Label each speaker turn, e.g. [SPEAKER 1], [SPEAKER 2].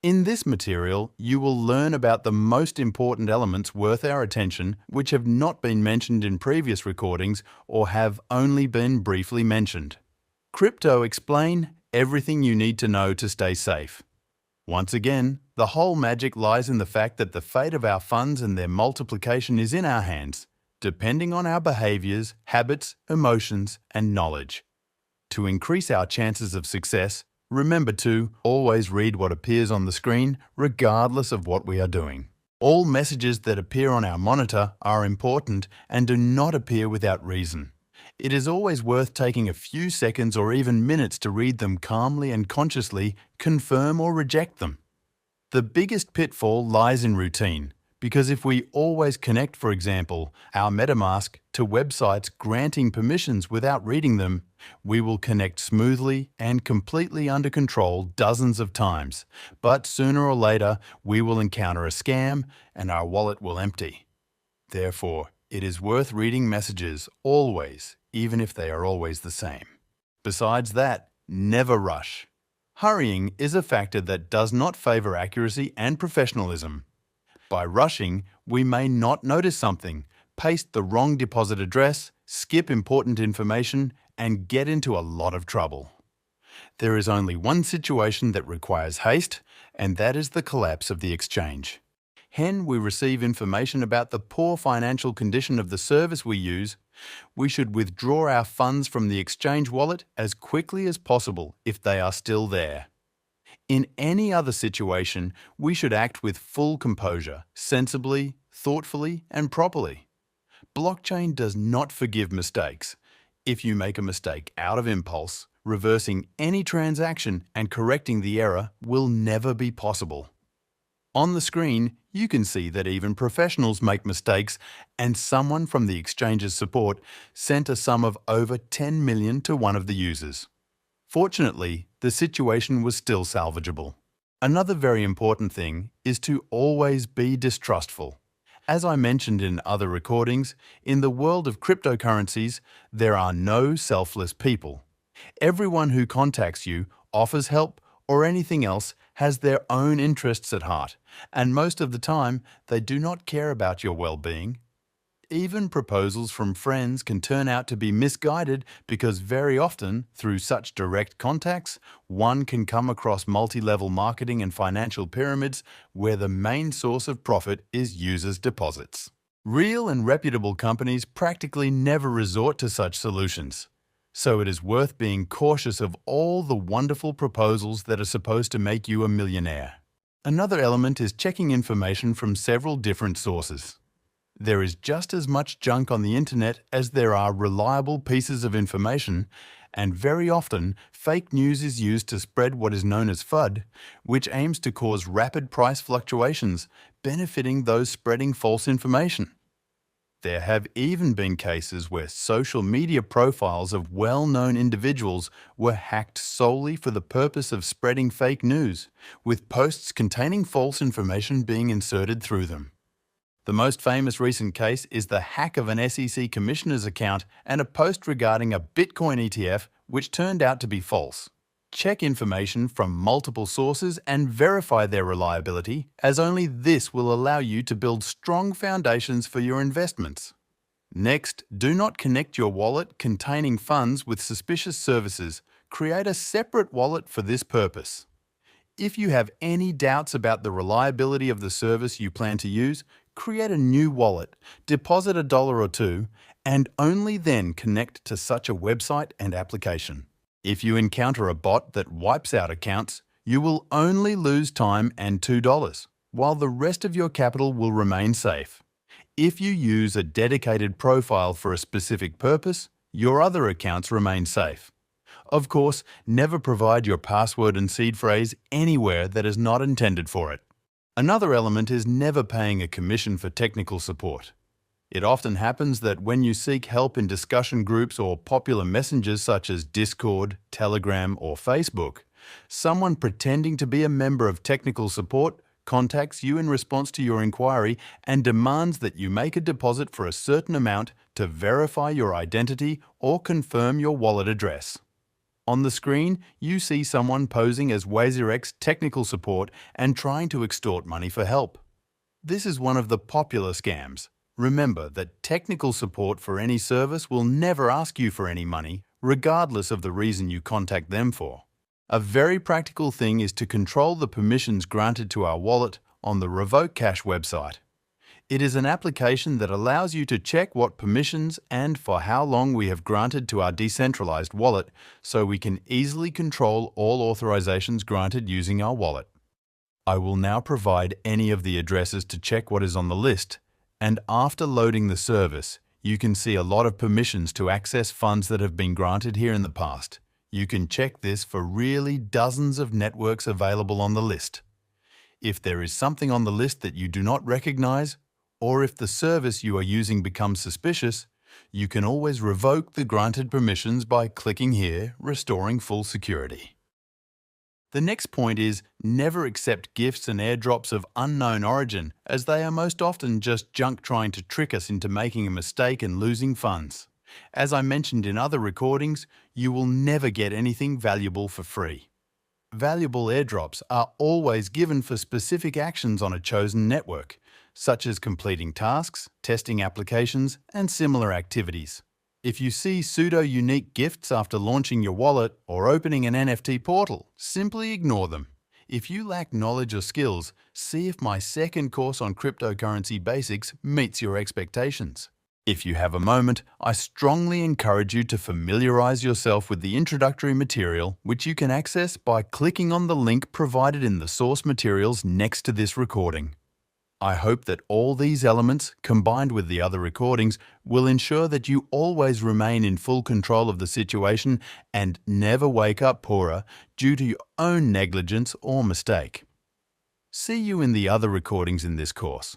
[SPEAKER 1] In this material, you will learn about the most important elements worth our attention which have not been mentioned in previous recordings or have only been briefly mentioned. Crypto Explain everything you need to know to stay safe. Once again, the whole magic lies in the fact that the fate of our funds and their multiplication is in our hands, depending on our behaviours, habits, emotions, and knowledge. To increase our chances of success, remember to always read what appears on the screen, regardless of what we are doing. All messages that appear on our monitor are important and do not appear without reason. It is always worth taking a few seconds or even minutes to read them calmly and consciously, confirm or reject them. The biggest pitfall lies in routine, because if we always connect, for example, our MetaMask to websites granting permissions without reading them, we will connect smoothly and completely under control dozens of times, but sooner or later we will encounter a scam and our wallet will empty. Therefore, it is worth reading messages always, even if they are always the same. Besides that, never rush. Hurrying is a factor that does not favor accuracy and professionalism. By rushing, we may not notice something, paste the wrong deposit address, skip important information, and get into a lot of trouble. There is only one situation that requires haste, and that is the collapse of the exchange. When we receive information about the poor financial condition of the service we use, we should withdraw our funds from the exchange wallet as quickly as possible if they are still there. In any other situation, we should act with full composure, sensibly, thoughtfully, and properly. Blockchain does not forgive mistakes. If you make a mistake out of impulse, reversing any transaction and correcting the error will never be possible. On the screen, you can see that even professionals make mistakes, and someone from the exchange's support sent a sum of over 10 million to one of the users. Fortunately, the situation was still salvageable. Another very important thing is to always be distrustful. As I mentioned in other recordings, in the world of cryptocurrencies, there are no selfless people. Everyone who contacts you, offers help, or anything else has their own interests at heart, and most of the time, they do not care about your well-being. Even proposals from friends can turn out to be misguided because very often, through such direct contacts, one can come across multi-level marketing and financial pyramids where the main source of profit is users' deposits. Real and reputable companies practically never resort to such solutions. So it is worth being cautious of all the wonderful proposals that are supposed to make you a millionaire. Another element is checking information from several different sources. There is just as much junk on the internet as there are reliable pieces of information, and very often fake news is used to spread what is known as FUD, which aims to cause rapid price fluctuations, benefiting those spreading false information. There have even been cases where social media profiles of well-known individuals were hacked solely for the purpose of spreading fake news, with posts containing false information being inserted through them. The most famous recent case is the hack of an SEC commissioner's account and a post regarding a Bitcoin ETF which turned out to be false. Check information from multiple sources and verify their reliability, as only this will allow you to build strong foundations for your investments. Next, do not connect your wallet containing funds with suspicious services. Create a separate wallet for this purpose. If you have any doubts about the reliability of the service you plan to use, create a new wallet, deposit $1 or $2, and only then connect to such a website and application. If you encounter a bot that wipes out accounts, you will only lose time and $2, while the rest of your capital will remain safe. If you use a dedicated profile for a specific purpose, your other accounts remain safe. Of course, never provide your password and seed phrase anywhere that is not intended for it. Another element is never paying a commission for technical support. It often happens that when you seek help in discussion groups or popular messengers such as Discord, Telegram, or Facebook, someone pretending to be a member of technical support contacts you in response to your inquiry and demands that you make a deposit for a certain amount to verify your identity or confirm your wallet address. On the screen, you see someone posing as WazirX technical support and trying to extort money for help. This is one of the popular scams. Remember that technical support for any service will never ask you for any money, regardless of the reason you contact them for. A very practical thing is to control the permissions granted to our wallet on the Revoke Cache website. It is an application that allows you to check what permissions and for how long we have granted to our decentralized wallet, so we can easily control all authorizations granted using our wallet. I will now provide any of the addresses to check what is on the list, and after loading the service, you can see a lot of permissions to access funds that have been granted here in the past. You can check this for really dozens of networks available on the list. If there is something on the list that you do not recognize, or if the service you are using becomes suspicious, you can always revoke the granted permissions by clicking here, Restoring Full Security. The next point is never accept gifts and airdrops of unknown origin, as they are most often just junk trying to trick us into making a mistake and losing funds. As I mentioned in other recordings, you will never get anything valuable for free. Valuable airdrops are always given for specific actions on a chosen network, such as completing tasks, testing applications, and similar activities. If you see pseudo-unique gifts after launching your wallet or opening an NFT portal, simply ignore them. If you lack knowledge or skills, see if my second course on cryptocurrency basics meets your expectations. If you have a moment, I strongly encourage you to familiarize yourself with the introductory material, which you can access by clicking on the link provided in the source materials next to this recording. I hope that all these elements, combined with the other recordings, will ensure that you always remain in full control of the situation and never wake up poorer due to your own negligence or mistake. See you in the other recordings in this course.